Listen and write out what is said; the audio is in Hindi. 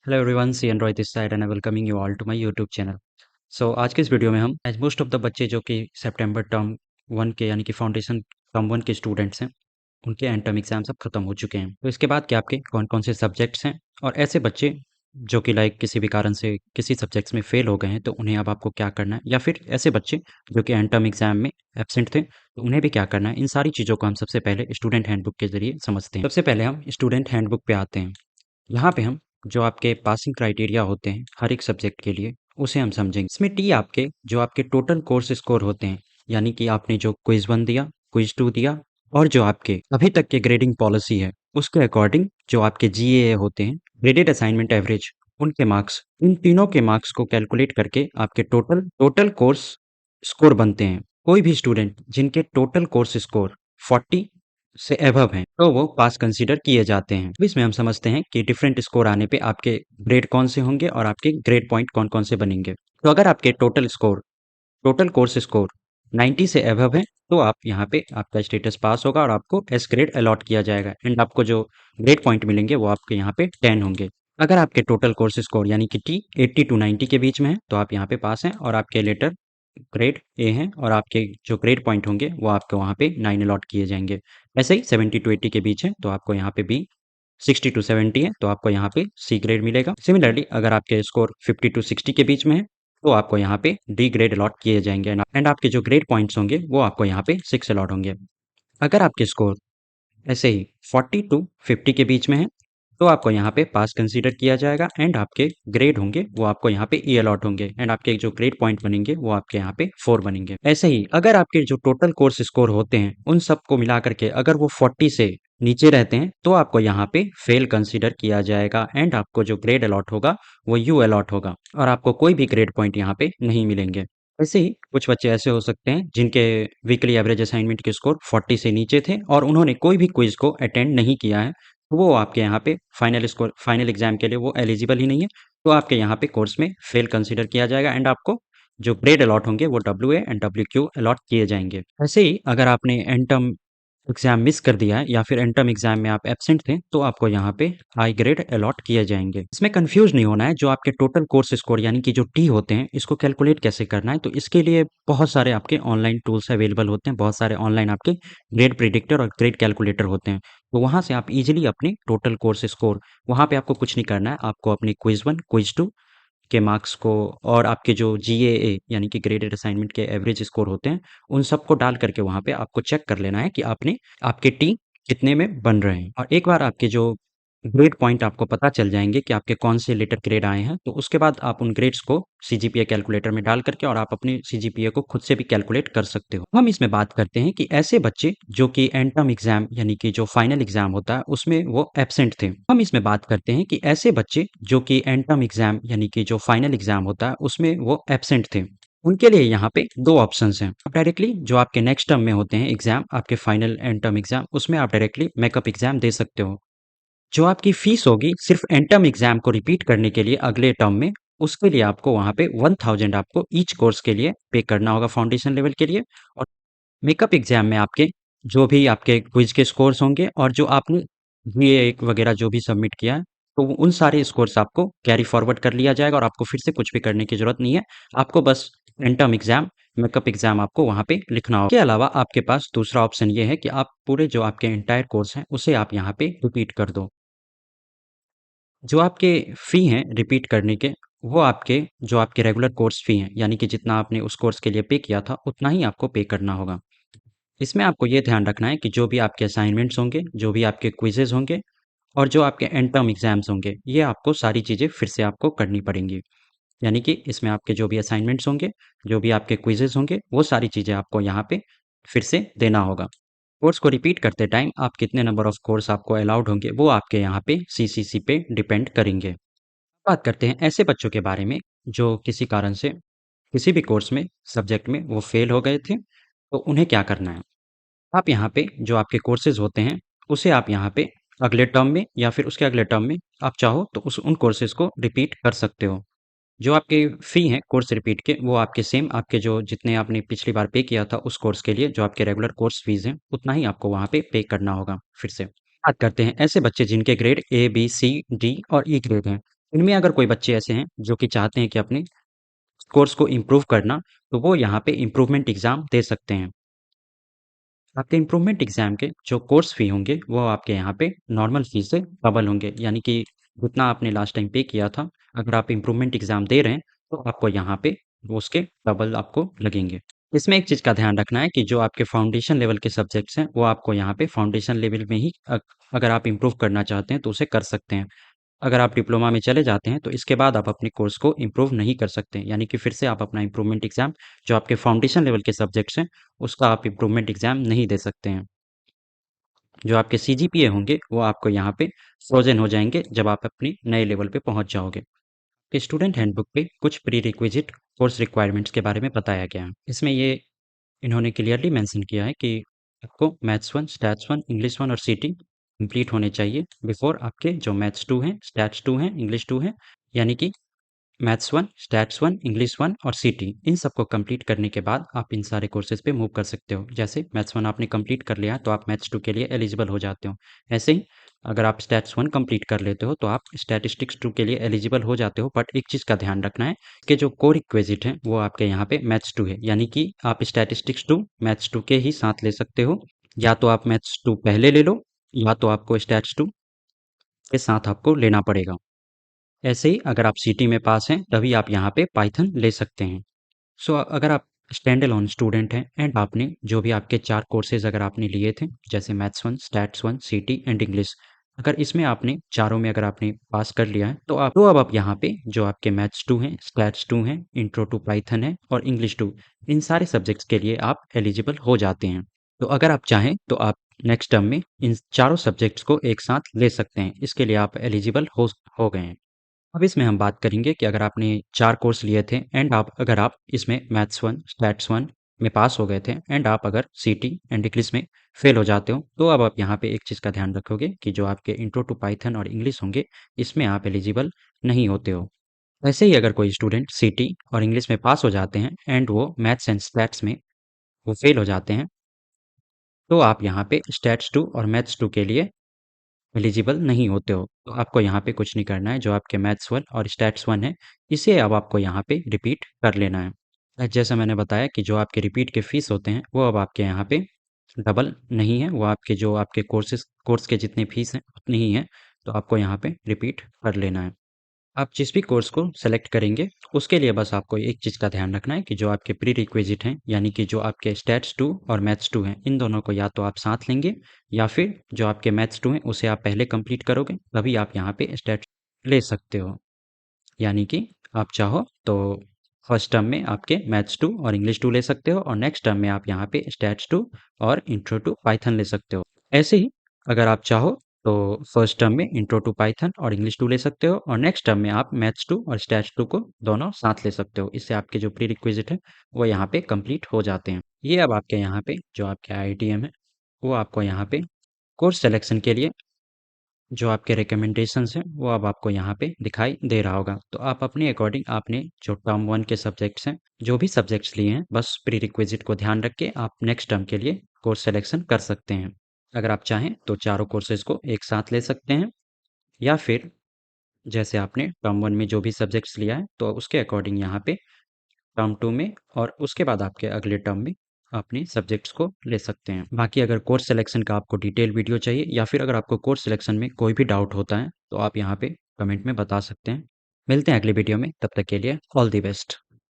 Hello everyone, C Android this side and I welcoming you all to my YouTube channel. So आज के इस वीडियो में हम एज मोस्ट ऑफ द बच्चे जो कि सितंबर टर्म 1 के यानी कि फाउंडेशन टर्म 1 के स्टूडेंट्स हैं, उनके एंड टर्म एग्जाम सब खत्म हो चुके हैं। तो इसके बाद के आपके कौन कौन से सब्जेक्ट्स हैं और ऐसे बच्चे जो कि लाइक किसी भी कारण से किसी सब्जेक्ट्स में फेल हो गए हैं, तो उन्हें अब आपको क्या करना है, या फिर ऐसे बच्चे जो कि एंड टर्म एग्जाम में एब्सेंट थे तो उन्हें भी क्या करना है, इन सारी चीज़ों को हम सबसे पहले स्टूडेंट हैंडबुक के जरिए समझते हैं। सबसे पहले हम स्टूडेंट हैंडबुक पे आते हैं। यहाँ पे हम जो आपके पासिंग क्राइटेरिया होते हैं हर एक सब्जेक्ट के लिए, उसे हम समझेंगे। इसमें टी आपके जो आपके टोटल कोर्स स्कोर होते हैं, यानी कि आपने जो क्विज 1 दिया, क्विज 2 दिया और जो आपके अभी तक के ग्रेडिंग पॉलिसी है उसके अकॉर्डिंग जो आपके जीएए होते हैं, ग्रेडेड असाइनमेंट एवरेज, उनके मार्क्स, इन तीनों के मार्क्स को कैलकुलेट करके आपके टोटल टोटल कोर्स स्कोर बनते हैं। कोई भी स्टूडेंट जिनके टोटल कोर्स स्कोर 40 से एबव हैं तो वो पास कंसीडर किए जाते हैं। अब इसमें हम समझते हैं कि डिफरेंट स्कोर आने पे आपके ग्रेड कौन से होंगे और आपके ग्रेड पॉइंट कौन कौन से बनेंगे। तो अगर आपके टोटल कोर्स स्कोर 90 से एबव है तो आप यहाँ पे आपका स्टेटस पास होगा और आपको एस ग्रेड अलॉट किया जाएगा एंड आपको जो ग्रेड पॉइंट मिलेंगे वो आपके यहाँ पे 10 होंगे। अगर आपके टोटल कोर्स स्कोर यानी कि टी 80 टू 90 के बीच में है तो आप यहाँ पे पास हैं और आपके लेटर ग्रेड ए हैं और आपके जो ग्रेड पॉइंट होंगे वो आपको वहाँ पे 9 अलॉट किए जाएंगे। ऐसे ही 70 टू 80 के बीच है तो आपको यहाँ पे बी, 60 टू 70 है तो आपको यहाँ पे सी ग्रेड मिलेगा। सिमिलरली अगर आपके स्कोर 50 टू 60 के बीच में है तो आपको यहाँ पे डी ग्रेड अलॉट किए जाएंगे एंड आपके जो ग्रेड पॉइंट्स होंगे वो आपको यहाँ पे 6 अलॉट होंगे। अगर आपके स्कोर ऐसे ही 40 टू 50 के बीच में है तो आपको यहाँ पे पास कंसीडर किया जाएगा एंड आपके ग्रेड होंगे वो आपको यहाँ पे ई अलॉट होंगे एंड आपके जो ग्रेड पॉइंट बनेंगे वो आपके यहाँ पे 4 बनेंगे। ऐसे ही अगर आपके जो टोटल कोर्स स्कोर होते हैं उन सबको मिला करके अगर वो 40 से नीचे रहते हैं तो आपको यहाँ पे फेल कंसीडर किया जाएगा एंड आपको जो ग्रेड अलॉट होगा वो यू अलॉट होगा और आपको कोई भी ग्रेड पॉइंट यहाँ पे नहीं मिलेंगे। ऐसे ही कुछ बच्चे ऐसे हो सकते हैं जिनके वीकली एवरेज असाइनमेंट के स्कोर 40 से नीचे थे और उन्होंने कोई भी क्विज को अटेंड नहीं किया है, तो वो आपके यहाँ पे फाइनल एग्जाम के लिए वो एलिजिबल ही नहीं है, तो आपके यहाँ पे कोर्स में फेल कंसीडर किया जाएगा एंड आपको जो ग्रेड अलॉट होंगे वो W A and W Q allot किए जाएंगे। ऐसे ही अगर आपने एंड टर्म एग्जाम मिस कर दिया है या फिर एंड टर्म एग्जाम में आप एब्सेंट थे तो आपको यहाँ पे हाई ग्रेड अलॉट किए जाएंगे। इसमें कंफ्यूज नहीं होना है, जो आपके टोटल कोर्स स्कोर यानी कि जो टी होते हैं इसको कैलकुलेट कैसे करना है, तो इसके लिए बहुत सारे आपके ऑनलाइन टूल्स अवेलेबल होते हैं, बहुत सारे ऑनलाइन आपके ग्रेड प्रिडिक्टर और ग्रेड कैलकुलेटर होते हैं। तो वहाँ से आप इजीली अपने टोटल कोर्स स्कोर, वहाँ पे आपको कुछ नहीं करना है, आपको अपने क्विज 1 क्विज 2 के मार्क्स को और आपके जो जीएए यानी कि ग्रेडेड असाइनमेंट के एवरेज स्कोर होते हैं उन सबको डाल करके वहाँ पे आपको चेक कर लेना है कि आपके टी कितने में बन रहे हैं। और एक बार आपके जो ग्रेड पॉइंट आपको पता चल जाएंगे कि आपके कौन से लेटर ग्रेड आए हैं, तो उसके बाद आप उन ग्रेड्स को सीजीपीए कैलकुलेटर में डाल करके और आप अपने सीजीपीए को खुद से भी कैलकुलेट कर सकते हो। हम इसमें बात करते हैं कि ऐसे बच्चे जो कि एंड टर्म एग्जाम यानी कि जो फाइनल एग्जाम होता है उसमें वो एब्सेंट थे। हम इसमें बात करते हैं कि ऐसे बच्चे जो कि एंड टर्म एग्जाम यानी कि जो फाइनल एग्जाम होता है उसमें वो एब्सेंट थे। उनके लिए यहाँ पे दो ऑप्शंस हैं। आप डायरेक्टली जो आपके नेक्स्ट टर्म में होते हैं एग्जाम, आपके फाइनल एंड टर्म एग्जाम, उसमें आप डायरेक्टली मेकअप एग्जाम दे सकते हो। जो आपकी फीस होगी सिर्फ एंड टर्म एग्जाम को रिपीट करने के लिए अगले टर्म में, उसके लिए आपको वहाँ पे 1000 आपको ईच कोर्स के लिए पे करना होगा फाउंडेशन लेवल के लिए। और मेकअप एग्जाम में आपके जो भी आपके क्विज के स्कोर्स होंगे और जो आपने जीए वगैरह जो भी सबमिट किया है, तो उन सारे स्कोर्स आपको कैरी फॉरवर्ड कर लिया जाएगा और आपको फिर से कुछ भी करने की जरूरत नहीं है। आपको बस and term exam, makeup exam आपको वहाँ पे लिखना होगा। इसके अलावा आपके पास दूसरा ऑप्शन ये है कि आप पूरे जो आपके एंटायर कोर्स हैं उसे आप यहाँ पे रिपीट कर दो। जो आपके फ़ी हैं रिपीट करने के, वो आपके जो आपके रेगुलर कोर्स फ़ी हैं, यानी कि जितना आपने उस कोर्स के लिए पे किया था, उतना ही आपको पे करना होगा। इसमें आपको ये ध्यान रखना है कि जो भी आपके असाइनमेंट्स होंगे, जो भी आपके क्विज़ेज़ होंगे और जो आपके एंड टर्म एग्ज़ाम्स होंगे, ये आपको सारी चीज़ें फिर से आपको करनी पड़ेंगी। यानी कि इसमें आपके जो भी असाइनमेंट्स होंगे, जो भी आपके क्विज़ेज़ होंगे, वो सारी चीज़ें आपको यहाँ पे फिर से देना होगा। कोर्स को रिपीट करते टाइम आप कितने नंबर ऑफ कोर्स आपको अलाउड होंगे, वो आपके यहाँ पे सीसीसी पे डिपेंड करेंगे। बात करते हैं ऐसे बच्चों के बारे में जो किसी कारण से किसी भी कोर्स में, सब्जेक्ट में वो फेल हो गए थे, तो उन्हें क्या करना है? आप यहाँ पे जो आपके कोर्सेज़ होते हैं, उसे आप यहाँ पे अगले टर्म में या फिर उसके अगले टर्म में आप चाहो तो उन कोर्सेज़ को रिपीट कर सकते हो। जो आपके फ़ी हैं कोर्स रिपीट के, वो आपके सेम आपके जो जितने आपने पिछली बार पे किया था उस कोर्स के लिए जो आपके रेगुलर कोर्स फ़ीस हैं, उतना ही आपको वहाँ पे करना होगा फिर से। बात करते हैं ऐसे बच्चे जिनके grade A, B, C, D और ई ग्रेड हैं। इनमें अगर कोई बच्चे ऐसे हैं जो कि चाहते हैं कि अपने कोर्स को इम्प्रूव करना, तो वो यहाँ पे इम्प्रूवमेंट एग्ज़ाम दे सकते हैं। आपके इम्प्रूवमेंट एग्ज़ाम के जो कोर्स फ़ी होंगे, वो आपके यहाँ पे नॉर्मल फ़ी से डबल होंगे, यानी कि जितना आपने लास्ट टाइम पे किया था, अगर आप इम्प्रूवमेंट एग्ज़ाम दे रहे हैं, तो आपको यहाँ पे उसके डबल आपको लगेंगे। इसमें एक चीज़ का ध्यान रखना है कि जो आपके फाउंडेशन लेवल के सब्जेक्ट्स हैं, वो आपको यहाँ पे फाउंडेशन लेवल में ही अगर आप इम्प्रूव करना चाहते हैं, तो उसे कर सकते हैं। अगर आप डिप्लोमा में चले जाते हैं, तो इसके बाद आप अपने कोर्स को इम्प्रूव नहीं कर सकते, यानी कि फिर से आप अपना इम्प्रूवमेंट एग्ज़ाम जो आपके फाउंडेशन लेवल के सब्जेक्ट्स हैं, उसका आप इम्प्रूवमेंट एग्ज़ाम नहीं दे सकते हैं। जो आपके सीजीपीए होंगे, वो आपको यहाँ पे फ्रोज़न हो जाएँगे जब आप अपनी नए लेवल पे पहुँच जाओगे। स्टूडेंट हैंडबुक पे कुछ प्री रिक्विजिट कोर्स रिक्वायरमेंट्स के बारे में बताया गया है। इसमें ये इन्होंने क्लियरली मेंशन किया है कि आपको मैथ्स 1, स्टैट्स 1, इंग्लिश 1 और सीटी कंप्लीट होने चाहिए बिफोर आपके जो मैथ्स 2 हैं, स्टैट्स 2 हैं, इंग्लिश 2 हैं, यानी कि मैथ्स 1, स्टैट्स 1, इंग्लिश 1 और सीटी इन सबको कंप्लीट करने के बाद आप इन सारे कोर्सेज़ पे मूव कर सकते हो। जैसे मैथ्स 1 आपने कंप्लीट कर लिया तो आप मैथ्स 2 के लिए एलिजिबल हो जाते हो। ऐसे ही अगर आप स्टैट्स 1 कंप्लीट कर लेते हो तो आप स्टैटिस्टिक्स 2 के लिए एलिजिबल हो जाते हो, बट एक चीज़ का ध्यान रखना है कि जो कोर रिक्विजिट हैं वो आपके यहाँ पे मैथ्स 2 है, यानी कि आप स्टैटिस्टिक्स 2 मैथ्स 2 के ही साथ ले सकते हो। या तो आप मैथ्स 2 पहले ले लो, या तो आपको स्टैट्स 2 के साथ आपको लेना पड़ेगा। ऐसे ही अगर आप सीटी में पास हैं तभी आप यहाँ पे पाइथन ले सकते हैं। सो अगर आप स्टैंड अलोन स्टूडेंट हैं एंड आपने जो भी आपके 4 कोर्सेज़ अगर आपने लिए थे, जैसे मैथ्स 1, स्टैट्स 1, सीटी एंड इंग्लिश, अगर इसमें आपने चारों में अगर आपने पास कर लिया है, तो अब आप यहाँ पे जो आपके मैथ्स 2 हैं, स्टैट्स 2 हैं, इंट्रो टू पाइथन है और इंग्लिश 2, इन सारे सब्जेक्ट्स के लिए आप एलिजिबल हो जाते हैं। तो अगर आप चाहें तो आप नेक्स्ट टर्म में इन चारों सब्जेक्ट्स को एक साथ ले सकते हैं। इसके लिए आप एलिजिबल हो गए हैं। अब इसमें हम बात करेंगे कि अगर आपने 4 कोर्स लिए थे एंड अगर आप इसमें मैथ्स 1, स्टैट्स 1 में पास हो गए थे एंड आप अगर सीटी एंड इंग्लिश में फेल हो जाते हो, तो अब आप यहाँ पे एक चीज़ का ध्यान रखोगे कि जो आपके इंट्रो टू पाइथन और इंग्लिश होंगे, इसमें आप एलिजिबल नहीं होते हो। वैसे ही अगर कोई स्टूडेंट सीटी और इंग्लिश में पास हो जाते हैं एंड वो मैथ्स एंड स्टैट्स में वो फेल हो जाते हैं, तो आप यहाँ पे स्टैट्स 2 और मैथ्स 2 के लिए एलिजिबल नहीं होते हो। तो आपको यहाँ पे कुछ नहीं करना है, जो आपके मैथ्स 1 और स्टैट्स 1 है, इसे अब आपको यहाँ पे रिपीट कर लेना है। जैसा मैंने बताया कि जो आपके रिपीट के फ़ीस होते हैं, वो अब आपके यहाँ पे डबल नहीं है, वो आपके जो आपके कोर्स के जितने फ़ीस हैं, उतनी ही हैं, तो आपको यहाँ पे रिपीट कर लेना है। आप जिस भी कोर्स को सेलेक्ट करेंगे, उसके लिए बस आपको एक चीज़ का ध्यान रखना है कि जो आपके प्री रिक्विजिट हैं, यानी कि जो आपके स्टैट्स 2 और मैथ्स 2 हैं, इन दोनों को या तो आप साथ लेंगे, या फिर जो आपके मैथ्स 2 हैं, उसे आप पहले कंप्लीट करोगे, तभी आप यहाँ पे स्टैट्स ले सकते हो। यानी कि आप चाहो तो फर्स्ट टर्म में आपके मैथ्स 2 और इंग्लिश 2 ले सकते हो, और नेक्स्ट टर्म में आप यहाँ पे स्टैट्स 2 और इंट्रो टू पाइथन ले सकते हो। ऐसे ही अगर आप चाहो तो फर्स्ट टर्म में इंट्रो टू पाइथन और इंग्लिश 2 ले सकते हो, और नेक्स्ट टर्म में आप मैथ्स 2 और स्टैट्स 2 को दोनों साथ ले सकते हो। इससे आपके जो प्री रिक्विजिट है वो यहाँ पे कंप्लीट हो जाते हैं। ये अब आपके यहाँ पे जो आपके आईआईटीएम है, वो आपको यहाँ पे कोर्स सिलेक्शन के लिए जो आपके रिकमेंडेशंस हैं, वो अब आपको यहाँ पे दिखाई दे रहा होगा। तो आप अपने अकॉर्डिंग आपने जो टर्म 1 के सब्जेक्ट्स हैं, जो भी सब्जेक्ट्स लिए हैं, बस प्री रिक्विजिट को ध्यान रख के आप नेक्स्ट टर्म के लिए कोर्स सिलेक्शन कर सकते हैं। अगर आप चाहें तो चारों कोर्सेज़ को एक साथ ले सकते हैं, या फिर जैसे आपने टर्म 1 में जो भी सब्जेक्ट्स लिया है, तो उसके अकॉर्डिंग यहाँ पे टर्म 2 में और उसके बाद आपके अगले टर्म में अपने सब्जेक्ट्स को ले सकते हैं। बाकी अगर कोर्स सिलेक्शन का आपको डिटेल वीडियो चाहिए, या फिर अगर आपको कोर्स सिलेक्शन में कोई भी डाउट होता है, तो आप यहाँ पे कमेंट में बता सकते हैं। मिलते हैं अगली वीडियो में, तब तक के लिए ऑल द बेस्ट।